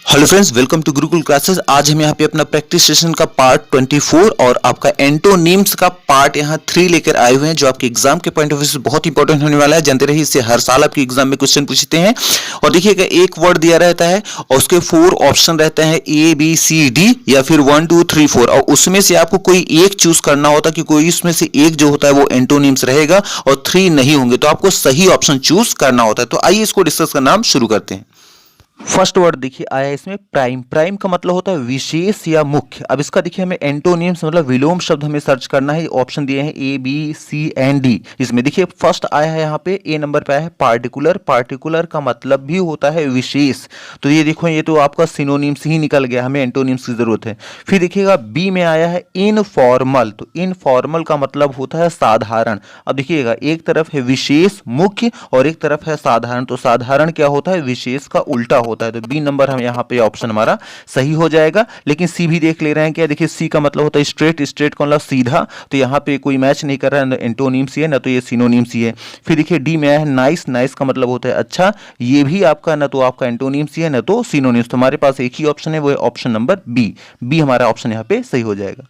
Hello friends, welcome to Gurukul classes. आज हम यहाँ पे अपना प्रैक्टिस सेशन का पार्ट 24 और आपका एंटोनिम्स का पार्ट यहाँ 3 लेकर आए हुए हैं, जो आपके एग्जाम के पॉइंट ऑफ व्यू से बहुत इंपॉर्टेंट होने वाला है। जानते रहिए, इससे हर साल आपके एग्जाम में क्वेश्चन पूछते हैं। और देखिएगा, एक वर्ड दिया रहता है और उसके 4 ऑप्शन रहते हैं, ए बी सी डी या फिर 1 2 3 4, और उसमें से आपको कोई एक चूज करना होता है कि कोई उसमें से एक जो होता है वो एंटोनिम्स रहेगा और 3 नहीं होंगे, तो आपको सही ऑप्शन चूज करना होता है। तो आइए इसको डिस्कस करना हम शुरू करते हैं। फर्स्ट वर्ड देखिए आया है इसमें प्राइम। प्राइम का मतलब होता है विशेष या मुख्य। अब इसका देखिए हमें एंटोनिम्स मतलब विलोम शब्द हमें सर्च करना है। ऑप्शन दिए हैं A B C and D. इसमें देखिए फर्स्ट आया है यहाँ पे ए नंबर पे आया है पार्टिकुलर। पार्टिकुलर का मतलब भी होता है विशेष। तो ये देखो, ये तो आपका सिनोनिम्स ही निकल गया, हमें एंटोनिम्स की जरूरत है। फिर देखिएगा बी में आया है इनफॉर्मल। तो इनफॉर्मल का मतलब होता है साधारण। अब देखिएगा, एक तरफ है विशेष मुख्य और एक तरफ है साधारण। तो साधारण क्या होता है, विशेष का उल्टा होता है। तो बी नंबर हम यहाँ पे ऑप्शन हमारा सही हो जाएगा। लेकिन सी भी देख ले रहे हैं क्या, देखिए सी का मतलब होता है स्ट्रेट। स्ट्रेट का मतलब सीधा, तो यहाँ पे कोई मैच नहीं कर रहा है, एंटोनिम्स ही है ना, तो ये सिनोनिम्स ही है। फिर देखिए डी में आया है नाइस। नाइस का मतलब होता है अच्छा। ये भी आपका ना तो आपका एंटोनिम्स ही है ना तो सिनोनिम्स। तो हमारे पास एक ही ऑप्शन है, वो है ऑप्शन नंबर बी। बी हमारा ऑप्शन यहाँ पे सही हो जाएगा।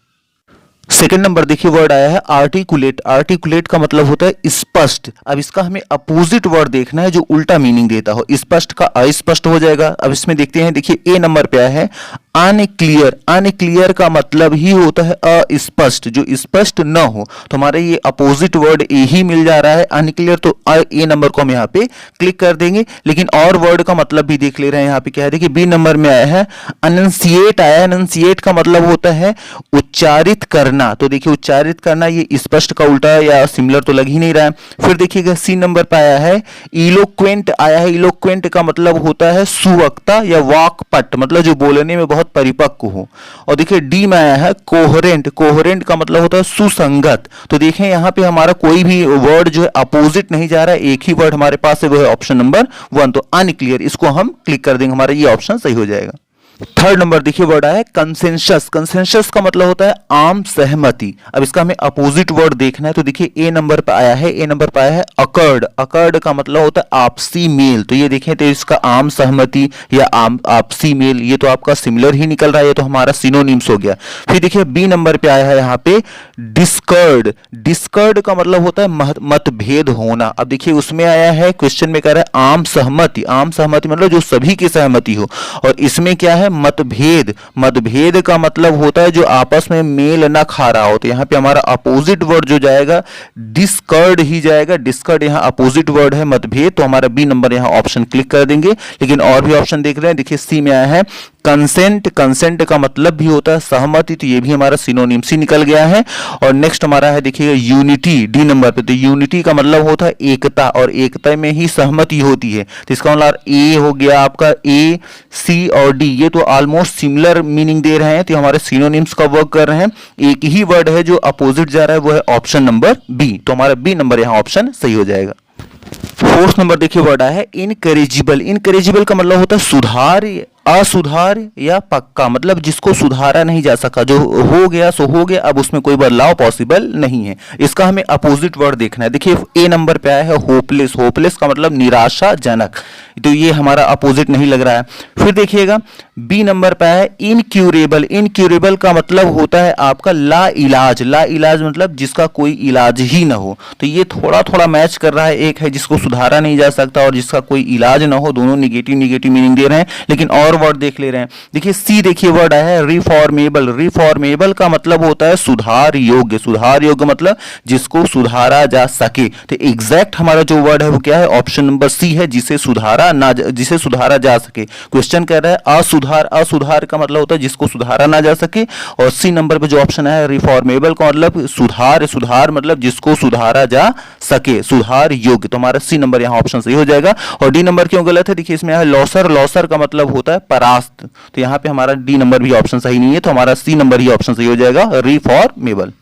सेकेंड नंबर देखिए वर्ड आया है आर्टिकुलेट। आर्टिकुलेट का मतलब होता है स्पष्ट। अब इसका हमें अपोजिट वर्ड देखना है जो उल्टा मीनिंग देता हो। स्पष्ट का अस्पष्ट हो जाएगा। अब इसमें देखते हैं, देखिए ए नंबर पे आया है अनक्लियर। अनक्लियर का मतलब ही होता है अस्पष्ट, जो स्पष्ट न हो। तो हमारे ये अपोजिट वर्ड ए ही मिल जा रहा है, अनक्लियर। तो ए नंबर को हम यहाँ पे क्लिक कर देंगे। लेकिन और वर्ड का मतलब भी देख ले रहे हैं यहाँ पे क्या है। देखिए बी नंबर में आया है अनंसिएट। आया अनंसिएट का मतलब होता है उच्चारित करना। तो देखिए उच्चारित करना, ये स्पष्ट का उल्टा या सिमिलर तो लग ही नहीं रहा है। फिर देखिएगा सी नंबर पर आया है इलोक्वेंट। आया है इलोक्वेंट का मतलब होता है सुवक्ता या वाक्पट, मतलब जो बोलने में बहुत परिपक्व हो। और देखिए डी में आया है कोहेरेंट। कोहेरेंट का मतलब होता है सुसंगत। तो देखें यहाँ पे हमारा कोई भी वर्ड जो है अपोजिट नहीं जा रहा है, एक ही वर्ड हमारे पास है, वो है ऑप्शन नंबर 1। तो अनक्लियर, इसको हम क्लिक कर देंगे, हमारा ये ऑप्शन सही हो जाएगा। थर्ड नंबर देखिए वर्ड आया है कंसेंसस। कंसेंसस का मतलब होता है आम सहमति। अब इसका हमें अपोजिट वर्ड देखना है। तो देखिए ए नंबर पर आया है, ए नंबर पर आया है अकर्ड। अकर्ड का मतलब होता है आपसी मेल। तो ये देखें, तो इसका आम सहमति या आपसी मेल, ये तो आपका सिमिलर ही निकल रहा है, ये तो हमारा सिनोनिम्स हो गया। फिर देखिए बी नंबर पे आया है यहाँ पे डिस्कर्ड। डिस्कर्ड का मतलब होता है मतभेद होना। अब देखिए उसमें आया है, क्वेश्चन में कह रहा है आम सहमति। आम सहमति मतलब जो सभी की सहमति हो, और इसमें क्या है मतभेद। मतभेद का मतलब होता है जो आपस में मेल ना खा रहा हो। तो यहां पे हमारा अपोजिट वर्ड जो जाएगा डिस्कर्ड ही जाएगा। डिस्कर्ड यहां अपोजिट वर्ड है मतभेद। तो हमारा बी नंबर यहां ऑप्शन क्लिक कर देंगे। लेकिन और भी ऑप्शन देख रहे हैं, देखिए सी में आया है कंसेंट। कंसेंट का मतलब भी होता है सहमति। तो ये भी हमारा सिनोनिम्स ही निकल गया है। और नेक्स्ट हमारा है देखिएगा यूनिटी, डी नंबर पे। तो यूनिटी का मतलब होता है एकता, और एकता में ही सहमति होती है। तो इसका मतलब ए हो गया आपका, ए सी और डी, ये तो ऑलमोस्ट सिमिलर मीनिंग दे रहे हैं, तो हमारे सिनोनिम्स का वर्क कर रहे हैं। एक ही वर्ड है जो अपोजिट जा रहा है, वो है ऑप्शन नंबर बी। तो हमारा बी नंबर यहां ऑप्शन सही हो जाएगा। फोर्थ नंबर देखिए वर्ड आया है इनकरेजिबल। इनकरेजिबल का मतलब होता है सुधार, असुधार या पक्का, मतलब जिसको सुधारा नहीं जा सका, जो हो गया सो हो गया, अब उसमें कोई बदलाव पॉसिबल नहीं है। इसका हमें अपोजिट वर्ड देखना है। देखिए ए नंबर पे आया है होपलेस। होपलेस का मतलब निराशाजनक। तो ये हमारा अपोजिट नहीं लग रहा है। फिर देखिएगा बी नंबर पे आया है इनक्यूरेबल। इनक्यूरेबल का मतलब होता है आपका ला इलाज। ला इलाज मतलब जिसका कोई इलाज ही ना हो। तो ये थोड़ा थोड़ा मैच कर रहा है। एक है जिसको सुधारा नहीं जा सकता और जिसका कोई इलाज ना हो, दोनों निगेटिव निगेटिव मीनिंग दे रहे हैं। लेकिन और वर्ड देख ले रहे हैं। देखिए सी देखिए वर्ड आया है रिफॉर्मेबल। रिफॉर्मेबल का मतलब होता है सुधार योग्य। सुधार योग्य मतलब जिसको सुधारा जा सके। तो एग्जैक्ट हमारा जो वर्ड है वो क्या है, ऑप्शन नंबर सी है, जिसे सुधारा जा सके। क्वेश्चन कह रहा है असुधार। असुधार का मतलब होता है जिसको सुधारा ना जा सके। और सी नंबर पे जो ऑप्शन है रिफॉर्मेबल का मतलब सुधार। सुधार मतलब जिसको सुधारा जा सके, सुधार योग्य। तो हमारा सी नंबर यहाँ ऑप्शन सही हो जाएगा। और डी नंबर क्यों गलत है, देखिए इसमें है लॉसर। लॉसर का मतलब होता है परास्त। तो यहां पे हमारा डी नंबर भी ऑप्शन सही नहीं है, तो हमारा सी नंबर ही ऑप्शन सही हो जाएगा, रिफॉर्मेबल।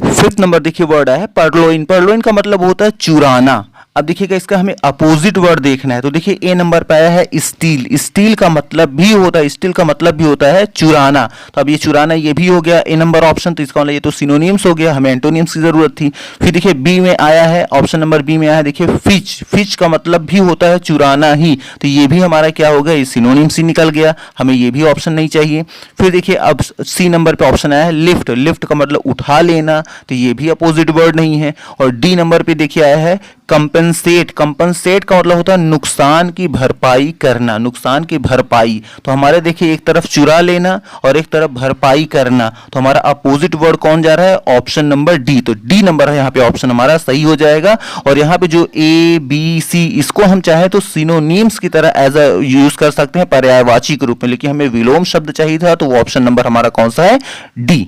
फिफ्थ नंबर देखिए वर्ड आया है परलोइन। परलोइन का मतलब होता है चुराना। अब देखिएगा इसका हमें अपोजिट वर्ड देखना है, तो देखिए ए नंबर पे आया है स्टील। स्टील का मतलब भी होता है, स्टील का मतलब भी होता है चुराना। तो अब ये चुराना ये भी हो गया ए नंबर ऑप्शन, तो इसका मतलब ये तो सिनोनिम्स हो गया, हमें एंटोनिम्स की जरूरत थी। फिर देखिए बी में आया है, ऑप्शन नंबर बी में आया है देखिए फिच। फिच का मतलब भी होता है चुराना ही, तो ये भी हमारा क्या होगा, ये सिनोनिम्स ही निकल गया, हमें ये भी ऑप्शन नहीं चाहिए। फिर देखिए अब सी नंबर पे ऑप्शन आया है लिफ्ट। लिफ्ट का मतलब उठा लेना, तो ये भी अपोजिट वर्ड नहीं है। और डी नंबर पे देखिए आया है कंपेंसेट। कंपेंसेट का मतलब होता है नुकसान की भरपाई करना, नुकसान की भरपाई। तो हमारे देखिए एक तरफ चुरा लेना और एक तरफ भरपाई करना, तो हमारा अपोजिट वर्ड कौन जा रहा है, ऑप्शन नंबर डी। तो डी नंबर है यहाँ पे ऑप्शन हमारा सही हो जाएगा। और यहाँ पे जो ए बी सी, इसको हम चाहे तो सिनोनिम्स की तरह एज अ यूज कर सकते हैं पर्यायवाची के रूप में, लेकिन हमें विलोम शब्द चाहिए था, तो वो ऑप्शन नंबर हमारा कौन सा है, डी।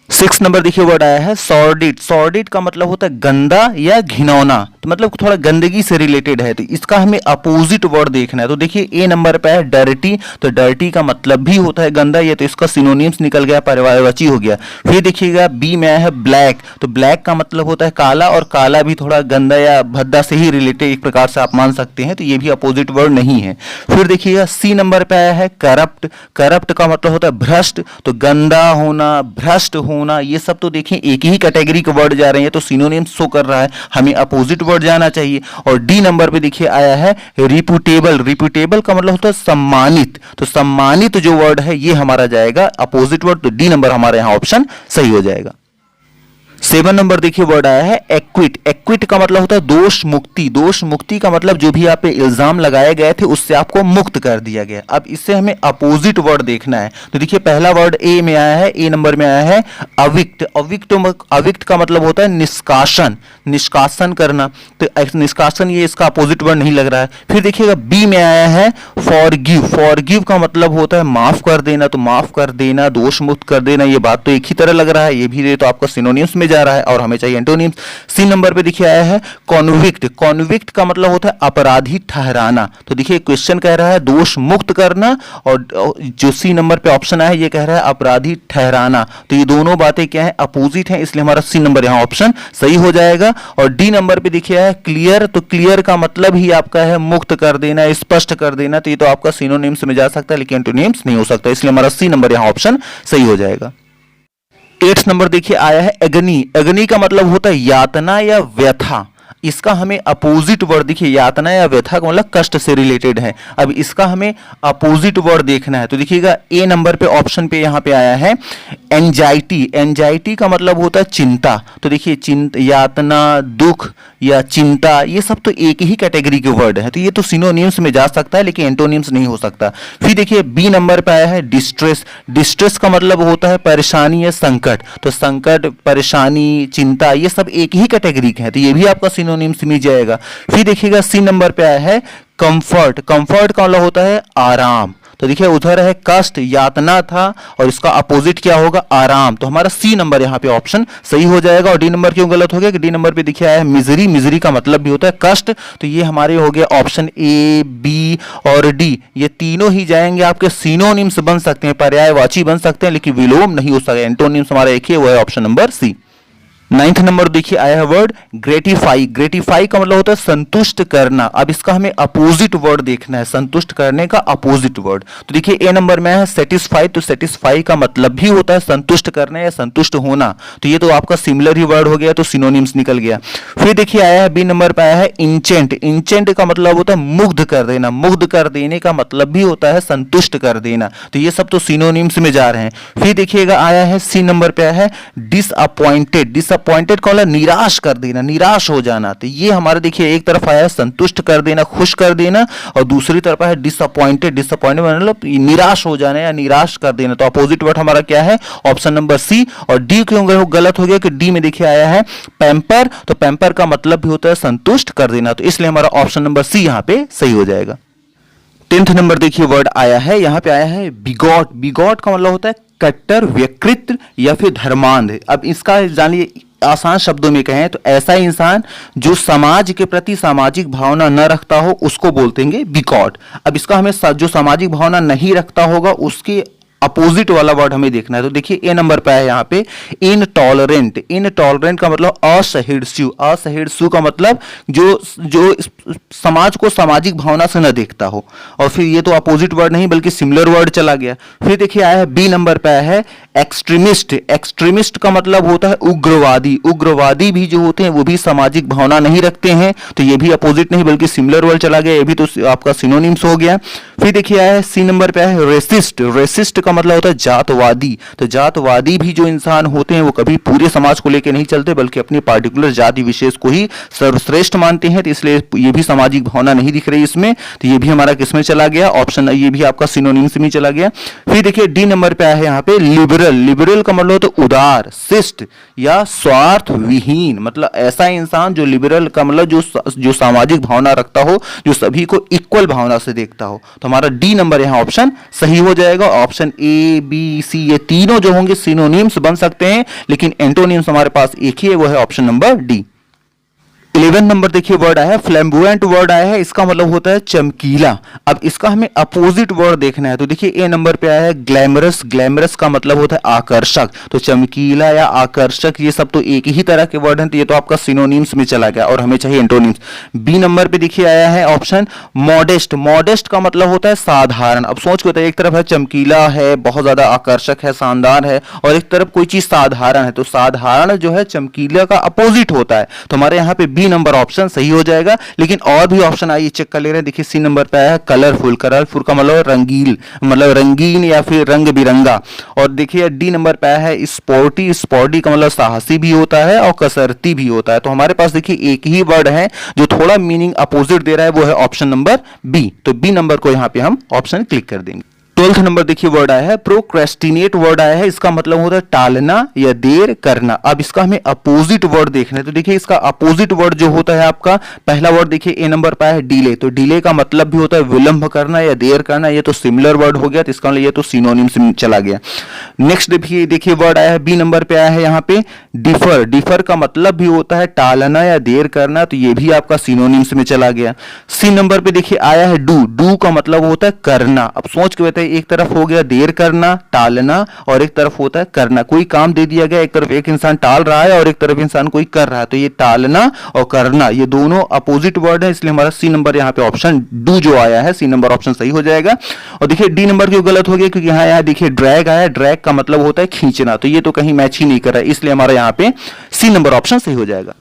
6 नंबर देखिए वर्ड आया है सॉर्डिड। सॉर्डिड का मतलब होता है गंदा या घिनौना, तो मतलब थोड़ा गंदगी से रिलेटेड है, तो इसका हमें अपोजिट वर्ड देखना है। तो देखिए ए नंबर पे है डर्टी। तो डर्टी का मतलब भी होता है गंदा, ये तो इसका सिनोनिम्स निकल गया, पर्यायवाची हो गया। फिर देखिएगा बी में आया है ब्लैक। तो ब्लैक का मतलब होता है काला, और काला भी थोड़ा गंदा या भद्दा से ही रिलेटेड एक प्रकार से आप मान सकते हैं, तो ये भी अपोजिट वर्ड नहीं है। फिर देखिएगा सी नंबर पे आया है करप्ट। करप्ट का मतलब होता है भ्रष्ट, तो गंदा होना, भ्रष्ट होना, ये सब तो देखिए एक ही कैटेगरी के वर्ड जा रहे हैं, तो सिनोनिम्स शो कर रहा है, हमें अपोजिट वर्ड जाना चाहिए। और डी नंबर पे देखिए आया है रिप्यूटेबल। रिप्यूटेबल का मतलब होता है सम्मानित, तो सम्मानित जो वर्ड है ये हमारा जाएगा अपोजिट वर्ड, तो डी नंबर हमारे यहां ऑप्शन सही हो जाएगा। 7 नंबर देखिए वर्ड आया है एक्विट। एक्विट का मतलब होता है दोष मुक्ति। दोष मुक्ति का मतलब जो भी आप पे इल्जाम लगाए गए थे उससे आपको मुक्त कर दिया गया। अब इससे हमें अपोजिट वर्ड देखना है, तो देखिए पहला वर्ड ए में आया है, ए नंबर में आया है अविक्ट। अविक्ट का मतलब होता है निष्कासन, निष्कासन करना, तो निष्कासन ये इसका अपोजिट वर्ड नहीं लग रहा है। फिर देखिएगा बी में आया है फॉरगिव। फॉरगिव का मतलब होता है माफ कर देना, तो माफ कर देना, दोष मुक्त कर देना, ये बात तो एक ही तरह लग रहा है, ये भी तो आपका सिनोनिम्स में जा रहा है और हमें चाहिए एंटोनिम्स। सी नंबर पे देखिए आया है कॉन्विक्ट। कॉन्विक्ट का मतलब होता है अपराधी ठहराना, तो देखिए क्वेश्चन कह रहा है दोष मुक्त करना, और जो सी नंबर पे ऑप्शन आया है ये कह रहा है अपराधी ठहराना, तो ये दोनों बातें क्या है, अपोजिट हैं, इसलिए हमारा सी नंबर यहाँ ऑप्शन सही हो जाएगा। और डी नंबर पे देखिए है क्लियर। तो क्लियर का मतलब ही आपका है मुक्त कर देना, स्पष्ट कर देना, तो ये तो आपका सिनोनिम्स में जा सकता है लेकिन एंटोनिम्स नहीं हो सकता, इसलिए हमारा सी नंबर यहाँ ऑप्शन सही हो जाएगा। 8 नंबर देखिए आया है एग्नी। एग्नी का मतलब होता है यातना या व्यथा। इसका हमें अपोजिट वर्ड देखिए, यातना या व्यथा का मतलब कष्ट से रिलेटेड है। अब इसका हमें अपोजिट वर्ड देखना है, तो देखिएगा ए नंबर पे ऑप्शन पे यहां पे आया है एंजाइटी। एंजाइटी का मतलब होता है चिंता, तो देखिए यातना, दुख या चिंता, ये सब तो एक ही कैटेगरी के वर्ड है, तो ये तो सिनोनिम्स में जा सकता है लेकिन एंटोनिम्स नहीं हो सकता। फिर देखिए बी नंबर पे आया है डिस्ट्रेस। डिस्ट्रेस का मतलब होता है परेशानी या संकट, तो संकट, परेशानी, चिंता, ये सब एक ही कैटेगरी के हैं, तो ये भी आपका सिनोनिम्स में जाएगा। फिर देखिएगा सी नंबर पे आया है कंफर्ट। कंफर्ट का मतलब होता है आराम, तो देखिए उधर है कष्ट, यातना था, और इसका अपोजिट क्या होगा, आराम, तो हमारा सी नंबर यहाँ पे ऑप्शन सही हो जाएगा। और डी नंबर क्यों गलत हो गया कि डी नंबर पे देखिए आया है मिजरी। मिजरी का मतलब भी होता है कष्ट, तो ये हमारे हो गया ऑप्शन ए, बी और डी, ये तीनों ही जाएंगे आपके सिनोनिम्स बन सकते हैं, पर्यायवाची बन सकते हैं, लेकिन विलोम नहीं हो सकता। एंटोनिम्स हमारा एक ही है, वो है option number C. 9th number देखिए आया है वर्ड ग्रेटिफाई। ग्रेटिफाई का मतलब होता है संतुष्ट करना। अब इसका हमें अपोजिट वर्ड देखना है, संतुष्ट करने का अपोजिट वर्ड, तो देखिए ए नंबर में है सेटिस्फाई। तो सेटिस्फाई का मतलब भी होता है संतुष्ट करना या संतुष्ट होना, तो ये तो आपका सिमिलर ही वर्ड हो गया, तो सिनोनिम्स निकल गया। फिर देखिए आया है बी नंबर पे आया है इंचेंट। इंचेंट का मतलब होता है मुग्ध कर देना। मुग्ध कर देने का मतलब भी होता है संतुष्ट कर देना, तो ये सब तो सिनोनिम्स में जा रहे हैं। फिर देखिएगा आया है सी नंबर पे आया है डिसअपॉइंटेड। डिसअपॉइंटेड का मतलब निराश कर देना, निराश हो जाना, तो ये हमारे देखिए एक तरफ आया है संतुष्ट कर देना, खुश कर देना, और दूसरी तरफ है डिसअपॉइंटेड। डिसअपॉइंटेड मतलब निराश हो जाना या निराश कर देना, तो अपोजिट वर्ड हमारा क्या है, ऑप्शन नंबर सी। और डी क्यों गलत हो गया कि डी में देखिए आया है पैम्पर, तो पैम्पर का मतलब भी होता है संतुष्ट कर देना, तो इसलिए हमारा ऑप्शन नंबर सी यहां पे सही हो जाएगा। 10th नंबर देखिए वर्ड आया है, यहां पे आया है बिगॉट। बिगॉट का मतलब होता है कट्टर, व्यकृत या फिर धर्मांध। अब इसका जानिए आसान शब्दों में कहें तो ऐसा इंसान जो समाज के प्रति सामाजिक भावना न रखता हो उसको बोलते हैं बिगॉट। अब इसका हमें जो सामाजिक भावना नहीं रखता होगा उसके अपोजिट वाला वर्ड हमें देखना है। तो देखिए ए नंबर पे है यहाँ पे इनटॉलरेंट। इनटॉलरेंट का मतलब असहिष्णु। असहिष्णु का मतलब जो जो समाज को सामाजिक भावना से न देखता हो। और फिर ये तो अपोजिट वर्ड नहीं बल्कि सिमिलर वर्ड चला गया। फिर देखिए आया है बी नंबर पे है एक्सट्रीमिस्ट। एक्सट्रीमिस्ट का मतलब होता है उग्रवादी। उग्रवादी भी जो होते हैं वो भी सामाजिक भावना नहीं रखते हैं, तो ये भी अपोजिट नहीं बल्कि सिमिलर वर्ड चला गया, ये भी तो आपका सिनोनिम्स हो गया। फिर देखिए आया है सी नंबर पे है रेसिस्ट। रेसिस्ट का मतलब होता है जातवादी। तो जातवादी भी जो इंसान होते हैं वो कभी पूरे समाज को लेकर नहीं चलते बल्कि अपनी पार्टिकुलर जाति विशेष को ही सर्वश्रेष्ठ मानते हैं, तो इसलिए ये भी सामाजिक भावना नहीं दिख रही इसमें, तो ये भी हमारा किसमें चला गया, ऑप्शन ये भी आपका सिनोनिम्स में चला गया। फिर देखिए डी नंबर पे है यहाँ पे लिबरल। लिबरल का मतलब होता है उदार, शिष्ट या स्वार्थ विहीन। मतलब ऐसा इंसान जो लिबरल का मतलब जो सामाजिक भावना रखता हो, जो सभी को इक्वल भावना से देखता हो। तो हमारा डी नंबर यहाँ ऑप्शन सही हो जाएगा। ऑप्शन ए बी सी ये तीनों जो होंगे सिनोनिम्स बन सकते हैं, लेकिन एंटोनिम्स हमारे पास एक ही है, वो है ऑप्शन नंबर डी। 11 नंबर देखिए वर्ड आया है फ्लैम्बुएंट। वर्ड आया है, इसका मतलब होता है चमकीला। अब इसका हमें अपोजिट वर्ड देखना है। तो देखिए ए नंबर पे आया है ग्लैमरस। ग्लैमरस का मतलब होता है आकर्षक। तो चमकीला या आकर्षक ये सब तो एक ही तरह के वर्ड हैं, तो ये तो आपका सिनोनिम्स में चला गया और हमें चाहिए एंटोनिम्स। बी नंबर पे देखिए आया है ऑप्शन मॉडेस्ट। मॉडेस्ट का मतलब होता है साधारण। अब सोच के बताइए, एक तरफ है चमकीला है, बहुत ज्यादा आकर्षक है, शानदार है, और एक तरफ कोई चीज साधारण है, तो साधारण जो है चमकीला का अपोजिट होता है। तो हमारे यहाँ पे बी नंबर ऑप्शन सही हो जाएगा। लेकिन और भी ऑप्शन आइए चेक कर ले रहे हैं। देखिए सी नंबर पे है कलरफुल। कलरफुल का मतलब रंगीन, मतलब रंगीन या फिर रंग बिरंगा। और देखिए डी नंबर पे है स्पोर्टी। स्पोर्टी का मतलब साहसी भी होता है और कसरती भी होता है। तो हमारे पास देखिए एक ही वर्ड है जो थोड़ा मीनिंग अपोजिट दे रहा है, वो है ऑप्शन नंबर बी। तो बी नंबर को यहां पे हम ऑप्शन क्लिक कर देंगे। 12th नंबर देखिए वर्ड आया है प्रोक्रेस्टिनेट। वर्ड आया है, इसका मतलब होता है टालना या देर करना। अब इसका हमें अपोजिट वर्ड देखना है। तो देखिए इसका अपोजिट वर्ड जो होता है आपका, पहला वर्ड देखिए ए नंबर पर है डिले। तो डिले का मतलब भी होता है विलंब करना या देर करना। ये तो सिमिलर वर्ड हो गया, तो इसका मतलब ये तो सिनोनिम्स में चला गया। नेक्स्ट देखिए वर्ड आया है बी नंबर पे आया है यहाँ पे डिफर। डिफर का मतलब भी होता है टालना या देर करना, तो ये भी आपका सिनोनिम्स में चला गया। सी नंबर पे देखिए आया है डू। डू का मतलब होता है करना। अब सोच के बताइए, एक तरफ हो गया देर करना, टालना, और एक तरफ होता है करना। कोई काम दे दिया गया, एक तरफ एक इंसान टाल रहा है और एक तरफ इंसान कोई कर रहा है, तो ये टालना और करना ये दोनों अपोजिट वर्ड है, इसलिए हमारा सी नंबर यहाँ पे ऑप्शन डू जो आया है, सी नंबर ऑप्शन सही हो जाएगा। और देखिए डी नंबर क्यों गलत हो गया, क्योंकि यहाँ देखिए ड्रैग आया। ड्रैग का मतलब होता है खींचना, तो ये तो कहीं मैच ही नहीं कर रहा है, इसलिए हमारा यहाँ पे सी नंबर ऑप्शन सही हो जाएगा।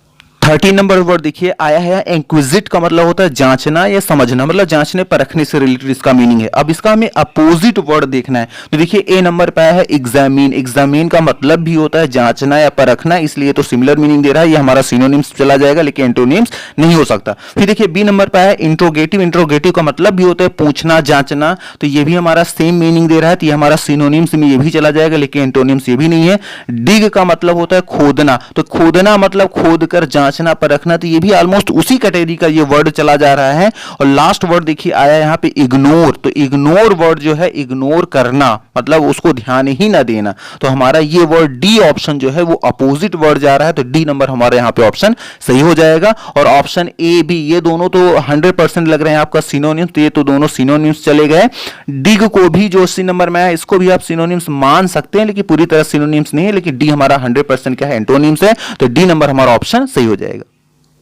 13 नंबर वर्ड देखिए आया है इंक्विजिट। का मतलब होता है जांचना या समझना, मतलब जांचने परखने से रिलेटेड इसका मीनिंग है। अब इसका हमें अपोजिट वर्ड देखना है। तो देखिए ए नंबर पे आया है एग्जामिन। एग्जामिन का मतलब भी होता है जांचना या परखना, इसलिए तो सिमिलर मीनिंग दे रहा है, ये हमारा सिनोनिम्स चला जाएगा, लेकिन एंटोनिम्स नहीं हो सकता। फिर देखिए बी नंबर पे आया है इंट्रोगेटिव। इंट्रोगेटिव का मतलब भी होता है पूछना जांचना, तो ये भी हमारा सेम मीनिंग दे रहा है, तो ये हमारा सिनोनिम्स में ये भी चला जाएगा, लेकिन एंटोनिम्स ये भी नहीं है। डिग का मतलब होता है खोदना। तो खोदना मतलब खोद कर जांचना परखना, तो ये भी ऑलमोस्ट उसी कैटेगरी का ये वर्ड चला जा रहा है। और लास्ट वर्ड देखिए आया यहाँ पे इग्नोर। तो इग्नोर वर्ड जो है इग्नोर करना, मतलब उसको ध्यान ही ना देना। तो हमारा ये वर्ड डी ऑप्शन जो है वो अपोजिट वर्ड जा रहा है, तो डी नंबर हमारे यहाँ पे ऑप्शन सही हो जाएगा। और ऑप्शन ए बी ये दोनों तो 100% लग रहे हैं आपका सिनोनिम्स, तो ये तो दोनों सिनोनिम्स चले गए। डिग को भी जो सी नंबर में है इसको भी आप सिनोनिम्स मान सकते हैं, लेकिन पूरी तरह सिनोनिम्स नहीं है, लेकिन डी हमारा 100% क्या है एंटोनिम्स है, तो डी नंबर हमारा ऑप्शन सही हो जाएगा।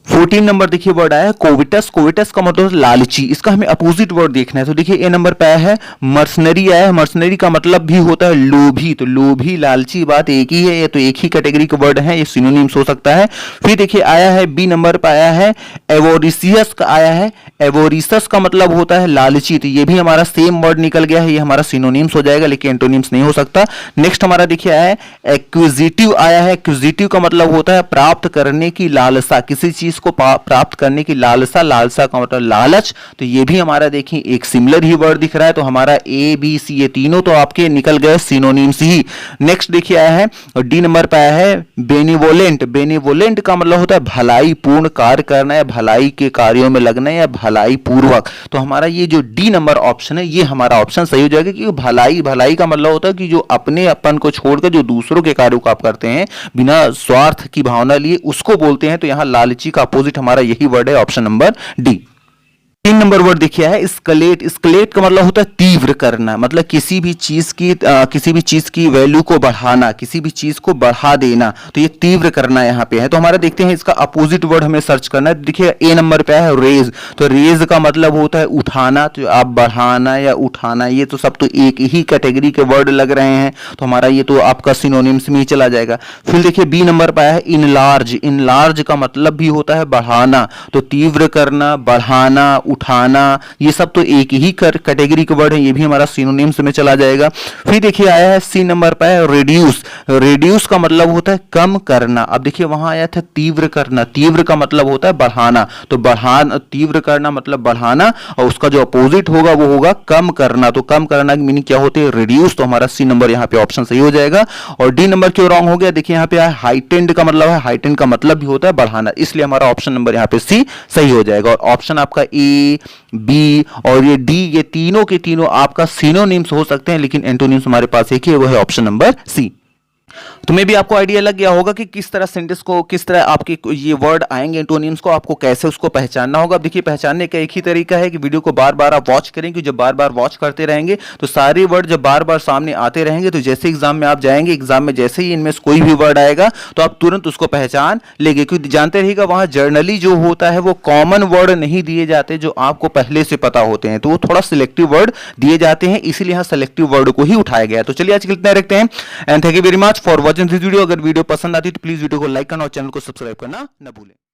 14 नंबर देखिए वर्ड आया है कोविटस। कोविटस का मतलब लालची, इसका हमें अपोजिट वर्ड देखना है। तो देखिए ए नंबर पे आया है मर्सनरी आया है। मर्सनरी का मतलब भी होता है लोभी, तो लोभी लालची बात एक ही है, ये तो एक ही कैटेगरी का वर्ड है, ये सिनोनिम्स हो सकता है। फिर देखिए आया है बी नंबर पे आया है एवोरिसियस का आया है। एवोरिसस का मतलब होता है लालची, तो ये भी हमारा सेम वर्ड निकल गया है, ये हमारा सिनोनिम्स हो जाएगा, लेकिन एंटोनिम्स नहीं हो सकता। नेक्स्ट हमारा देखिए आया है एक्विजिटिव आया है। एक्विजिटिव का मतलब होता है प्राप्त करने की लालसा, किसी चीज को प्राप्त करने की लालसा। लालसा का मतलब लालच, तो ये भी हमारा देखिए एक सिमिलर ही वर्ड दिख रहा है, तो हमारा ए बी सी ये तीनों तो आपके निकल गए सिनोनिम्स ही। नेक्स्ट देखिए आया है और डी नंबर पे आया है बेनिवोलेंट। बेनिवोलेंट का मतलब होता है भलाई पूर्ण कार्य करना या भलाई के कार्यों में लगना या भलाई पूर्वक। तो हमारा ये जो डी नंबर ऑप्शन है ये हमारा ऑप्शन सही हो जाएगा, क्योंकि भलाई भलाई का मतलब होता है कि जो अपने अपन को छोड़कर जो दूसरों के कार्यों को आप करते हैं बिना स्वार्थ की भावना लिए, उसको बोलते हैं। तो यहां लालची का अपोजिट हमारा यही वर्ड है, option number D. 3 number word देखिए है स्केलेट। स्केलेट का मतलब होता है तीव्र करना, मतलब किसी भी चीज की वैल्यू को बढ़ाना, किसी भी चीज को बढ़ा देना, तो ये तीव्र करना यहाँ पे है। तो हमारा देखते हैं इसका अपोजिट वर्ड हमें सर्च करना है। देखिए ए नंबर पे है रेज। तो रेज का मतलब होता है उठाना, तो आप बढ़ाना या उठाना, ये तो सब तो एक ही कैटेगरी के वर्ड लग रहे हैं, तो हमारा ये तो आपका सिनोनिम्स में ही चला जाएगा। फिर देखिए बी नंबर पे है इनलार्ज। इनलार्ज का मतलब भी होता है बढ़ाना, तो तीव्र करना, बढ़ाना, उठाना, ये सब तो एक ही कैटेगरी के वर्ड है, ये भी हमारा सिनोनिम्स में चला जाएगा। फिर देखिए आया है सी नंबर पर है रिड्यूस। रिड्यूस का मतलब होता है कम करना। अब देखिए वहां आया था तीव्र करना, तीव्र का मतलब होता है बढ़ाना, तो बढ़ाना, तीव्र करना मतलब बढ़ाना, और उसका जो अपोजिट होगा वो होगा कम करना। तो कम करना की मीनिंग क्या होती है? रिड्यूस। तो हमारा सी नंबर यहाँ पे ऑप्शन सही हो जाएगा। और डी नंबर क्यों रॉन्ग हो गया? देखिए यहाँ पे हाइटेंड का मतलब है, हाइटेंड का मतलब भी होता है बढ़ाना, इसलिए हमारा ऑप्शन नंबर यहाँ पे सी सही हो जाएगा। और ऑप्शन आपका ए, बी और ये डी, ये तीनों के तीनों आपका सिनोनिम्स हो सकते हैं, लेकिन एंटोनिम्स हमारे पास एक ही है, वो है ऑप्शन नंबर सी। तुम्हें भी आपको आइडिया लग गया होगा कि किस तरह सेंटेंस को, किस तरह आपके ये वर्ड आएंगे एंटोनिम्स को, आपको कैसे उसको पहचानना होगा। अब देखिए पहचानने का एक ही तरीका है कि वीडियो को बार बार आप वॉच करें, क्योंकि जब बार बार वॉच करते रहेंगे तो सारे वर्ड जब बार बार सामने आते रहेंगे, तो जैसे एग्जाम में आप जाएंगे, एग्जाम में जैसे ही इनमें से कोई भी वर्ड आएगा तो आप तुरंत उसको पहचान लेंगे। क्योंकि जानते रहिएगा वहां जर्नली जो होता है वो कॉमन वर्ड नहीं दिए जाते जो आपको पहले से पता होते हैं, तो वो थोड़ा सिलेक्टिव वर्ड दिए जाते हैं, इसीलिए यहाँ सिलेक्टिव वर्ड को ही उठाया गया है। तो चलिए आज के लिए इतना रखते हैं and thank you very much for watching this video. अगर वीडियो पसंद आती है तो प्लीज वीडियो को लाइक करना और चैनल को सब्सक्राइब करना न भूलें।